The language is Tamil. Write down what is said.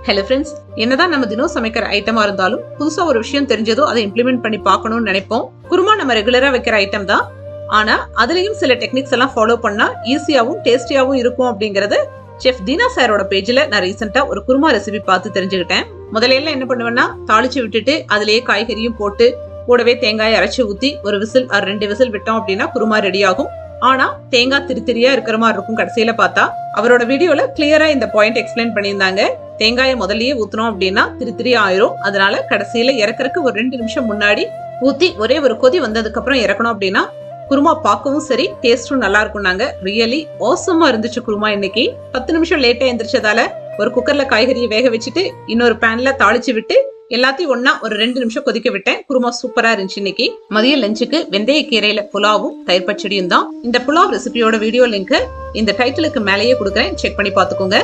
ஹலோ ஃப்ரெண்ட்ஸ், என்னதான் நம்ம தினம் சமைக்கிற ஐட்டமா இருந்தாலும் புதுசா ஒரு விஷயம் தெரிஞ்சதோ அதை இம்ப்ளிமெண்ட் பண்ணி பார்க்கணும்னு நினைப்போம். குருமா நம்ம ரெகுலரா வைக்கிற ஐட்டம் தான். ஆனா அதுலயும் சில டெக்னிக்ஸ் எல்லாம் ஃபாலோ பண்ணா ஈஸியாவும் டேஸ்டியாவும் இருக்கும் அப்படிங்கறது செஃப் தீனா சாரோட பேஜ்ல நான் ரீசெண்டா ஒரு குருமா ரெசிபி பார்த்து தெரிஞ்சுக்கிட்டேன். முதல்ல எல்லாம் என்ன பண்ணுவேன்னா, தாளிச்சு விட்டுட்டு அதுலயே காய்கறியும் போட்டு கூடவே தேங்காய் அரைச்சு ஊத்தி ஒரு விசில் 2 விசில் விட்டோம் அப்படின்னா குருமா ரெடி ஆகும். ஆனா தேங்காய் திரித்திரியா இருக்கிற மாதிரி இருக்கும். கடைசியில பார்த்தா அவரோட வீடியோல கிளியரா இந்த பாயிண்ட் எக்ஸ்பிளைன் பண்ணியிருந்தாங்க. தேங்காயை முதல்லயே ஊத்தணும் அப்படின்னா திரித்திரி ஆயிரும். அதனால கடைசியில இறக்குறதுக்கு ஒரு 2 நிமிஷம் முன்னாடி ஊத்தி ஒரே ஒரு கொதி வந்ததுக்கு அப்புறம் இறக்கணும் அப்படின்னா குருமா பார்க்கவும் சரி டேஸ்டும் நல்லா இருக்கும். நாங்க ரியலி ஆசமா இருந்துச்சு குருமா. இன்னைக்கு 10 நிமிஷம் லேட்டா எந்திரிச்சதால ஒரு குக்கர்ல காய்கறியை வேக வச்சுட்டு இன்னொரு பேன்ல தாளிச்சு விட்டு எல்லாத்தையும் ஒன்னா ஒரு 2 நிமிஷம் கொதிக்க விட்டேன். குருமா சூப்பரா இருந்துச்சு. இன்னைக்கு மதிய லஞ்சுக்கு வெந்தய கீரையில புலாவும் தயிர் பச்சடியும் தான். இந்த புலாவ் ரெசிபியோட வீடியோ லிங்க் இந்த டைட்டிலுக்கு மேலேயே கொடுக்குறேன், செக் பண்ணி பாத்துக்கோங்க.